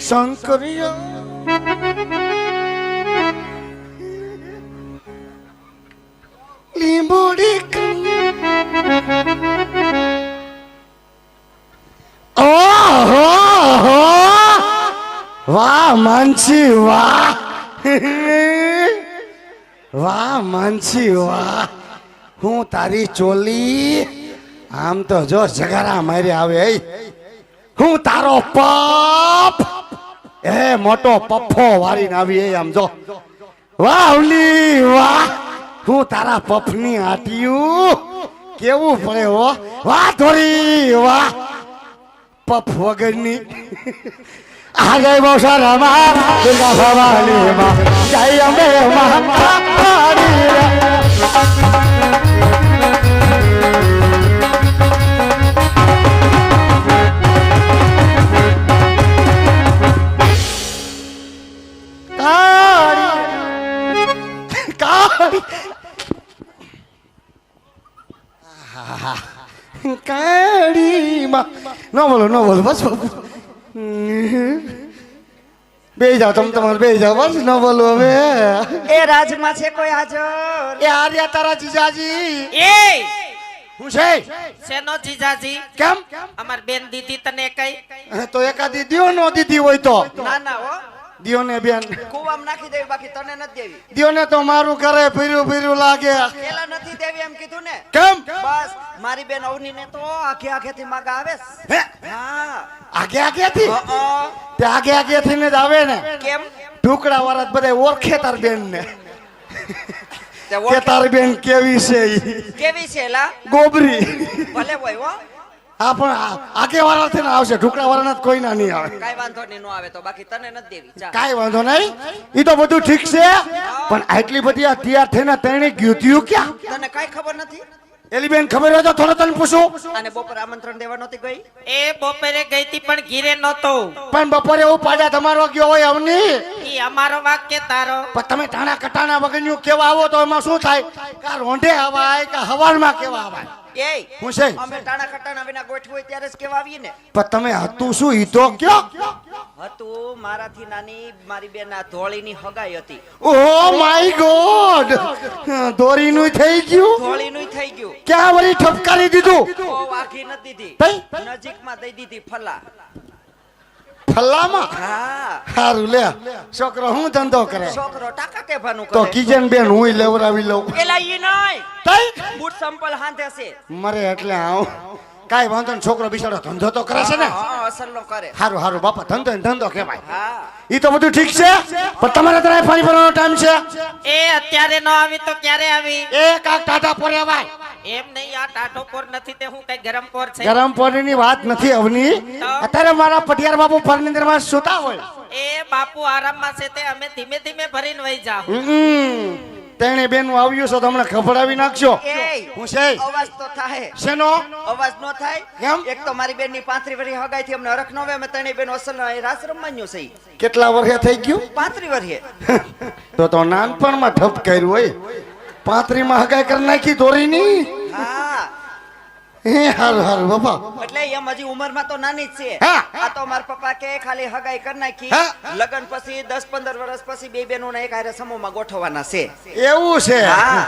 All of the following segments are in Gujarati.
શંકરિયા લીંબોડી ઓહો વાહ માનસી વાહ વાહ માનસી વાહ હું તારી ચોલી આમ તો જો જગારા મારી આવે હું તારો પપ એ મોટો પપ્પો વારીને આવી આમ જો વાહ ઓલી વાહ હું તારા પફની આટિયું કેવું પડે હો વાહ થોડી વાહ પફ વગરની આ જય બહુસરામાં દુર્ગા ભવાની માં જય અંબે મહાકાળી કાળીમાં ન બોલો બસ બે જાઓ તમે તમારે બે જાઓ બસ ન બોલો હવે એ રાજમાં છે કોઈ હાજર એ આર્યા તારા જીજાજી એ હું છે શેનો જીજાજી કેમ અમાર બેન દીદી તને કઈ તો એકાદી દિયો નો દીધી હોય તો ના ના હો દિયો ને બેન કુવામાં નાખી દેવી બાકી તને નથી દેવી દિયો ને તો મારું કરે ફીર્યું લાગે પેલા નથી દેવી એમ કીધું ને કેમ બસ મારી બેન અવની ને તો આખે થી માગા આવે હે હા આગે થી તે આગે થી ને જ આવે ને કેમ ઢુકડા વાળા બધા ઓળખે તાર બેન ને તે કે તાર બેન કેવી છે ઈ કેવી છે લા ગોબરી ભલે હોય હો હા પણ આગે વાળા થી આવશે ઢુકડા વાળા કોઈ ના નહીં આવે કાઈ વાંધો નહીં નો આવે તો બાકી તને નથી દેવી ચાલ કાઈ વાંધો નહીં ઈ તો બધું ઠીક છે પણ આટલી બધી આ તૈયાર થઈને તેણે ગયું ક્યાં તને કાઈ ખબર નથી એલી બેન ખબર હોય તો થોડો તને પૂછું અને બપોર આમંત્રણ દેવા નહોતી ગઈ એ બપોરે ગઈ તી પણ ઘીરે નતો પણ બપોરે એવું પાડા તમારો ગયો હોય અવની ઈ અમારો વાક કે તારો પણ તમે ટાણા કટાણા વગરનું કેવા આવો તો એમાં શું થાય કા રોંઢે આવાય કા હવારમાં કેવા આવાય એ હું છે અમે ટાણા કટાણા વિના ગોઠવી હોય ત્યારે જ કેવા આવીએ ને પણ તમે હતું શું ઈ તો કયો હતું મારાથી નાની મારી બેન આ ધોળીની હગાઈ હતી ઓ માય ગોડ દોરીનું થઈ ગયું ધોળીનું થઈ ગયું ક્યાં વળી ઠપકારી દીધું ઓ વાઘી નથી દીધી તઈ નજીકમાં દઈ દીધી ફલા ફલ્લામાં હા સારું લે છોકરો હું ધંધો કરે છોકરો ટાકા કેભાનું તો કરે કિજન બેન હું લેવરાવી લઉં એલા ઈ નહીં તઈ બૂટ સંપલ હાંધે છે મરે એટલે આવ કાઈ વાંધો ને છોકરો બિચારો ધંધો તો કરે છે ને હા અસલનો કરે હારું બાપા ધંધો ને ધંધો કહેવાય હા ઈ તો બધું ઠીક છે પણ તમારે ત્યાં પાણી ભરવાનો ટાઈમ છે એ અત્યારે ન આવી તો ક્યારે આવી એક કાક ટાટા પોરે ભાઈ એમ નહીં આ ટાઢો પોર નથી તે હું કઈ ગરમ પોર છે ગરમ પાણીની વાત નથી અવની અત્યારે મારા પટિયાર બાપુ ફર્નિચરમાં સુતા હોય એ બાપુ આરામમાં છે તે અમે ધીમે ધીમે ભરીને વઈ જાવ તેણે બેન આવ્યું છે તો હમણાં ખબડાવી નાખજો એ હું છે અવાજ તો થાય શેનો અવાજ નો થાય કેમ? એક તો મારી બેન ની 35 વર્ષની હગાઈ થી અમને હરખ નો આવે અમે ત્રણેય બેન અસલ રાસ રમવાનું છે કેટલા વર્ષે થઈ ગયું 35 વર્ષે તો નાનપણમાં ઠપ કર્યું હોય 35 માં હગાઈ કરી નાખી દોરીની હા હે હારું બાપા એટલે એમ હજી ઉંમરમાં તો નાની જ છે હા. આ તો મારા પપ્પા કે ખાલી હગાઈ કરી નાખી હા. લગન પછી 10-15 વર્ષ પછી બે બેનો ને એક હારે સમૂહમાં ગોઠવવાના છે એવું છે હા.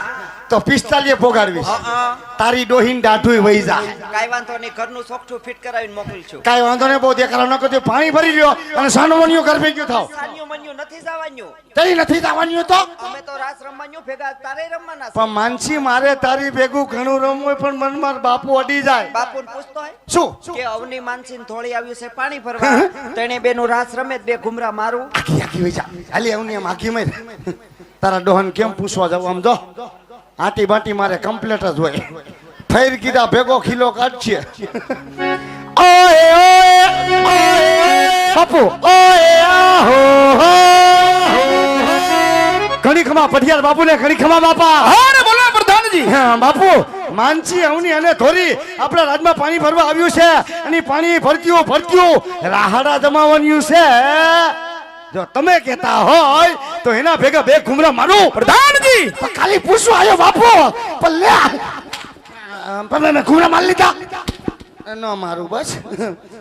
તો 45 પોગાડવી હા તારી ડોહીન દાઢુય વહી જાય કાઈ વાંધો નહીં ઘરનું સોફ્ટું ફિટ કરાવીને મોકલું છું કાઈ વાંધો નહીં બહુ દેખાડો ન કરજો પાણી ભરી લ્યો અને સાનમણિયું ઘર ભેગ્યું થાવ સાન્યું મન્યું નથી જવાનું તઈ નથી જવાનું તો અમે તો રાસ રમવાનું ભેગા તારે રમવાના છે પણ માનસી મારે તારી ભેગું ઘણું રમવું હોય પણ મન માર બાપુ અડી જાય બાપુને પૂછતો હોય શું કે અવની માનસીને થોડી આવ્યું છે પાણી ભરવા તણે બેનું રાસ રમે બે ઘુમરા મારું આખી વઈ જા હાલી આવની એમ આખી માર તારા ડોહન કેમ પૂછવા જાવ આમ જો આટી બાટી મારે કમ્પ્લીટ જ હોય ફેર કીધા ભેગો ખીલો કાઢશે ઓય બાપુ ઓય આહો ઘણી ખમા પઢિયાર બાપુ ને ઘણી ખમા બાપા અરે બોલો પ્રધાનજી હા બાપુ માનસી અવની અને ધોરી આપણા રાજમાં પાણી ભરવા આવ્યું છે અને પાણી ભરત્યું રાહડા જમાવાનું છે જો તમે કહેતા હોય તો એના ભેગા બે ઘુમરા મારું પ્રધાનજી પણ ખાલી પૂછવા આવ્યો બાપુ પણ લે પણ મેં ઘુમરા માર લીધા ન મારું બસ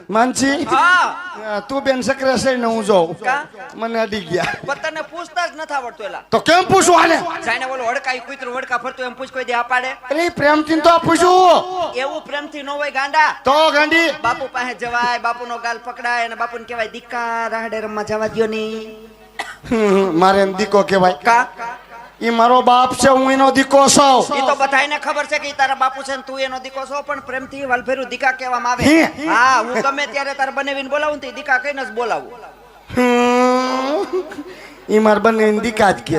માનસી હા તું બેન સકરે છે ને હું જોઉં કા મને અડી ગયા પણ તને પૂછતા જ નથી આવડતું એલા તો કેમ પૂછું આને જાણે ઓલો હડકાઈ કૂતરું હડકા ફરતું એમ પૂછ કોઈ દે આ પાડે અરે પ્રેમથી તો પૂછું એવું પ્રેમથી ન હોય ગાંડા તો ગાંડી બાપુ પાસે જવાય બાપુનો ગાલ પકડાય અને બાપુને કહેવાય દીકા રાહડે રમવા જવા દ્યો ની મારે એમ દીકો કહેવાય કા ઈ મારો બાપ છે હું એનો દીકો છું ઈ તો બધાયને ખબર છે કે ઈ તારા બાપુ છે ને તું એનો દીકો છો પણ પ્રેમથી વાલફેરું દીકા કહેવામાં હે? આવે હા હું ગમે ત્યારે તાર બનાવીને બોલાવું ને તે દીકા કહીને જ બોલાવું ઈ માર બંને દીકા જ કે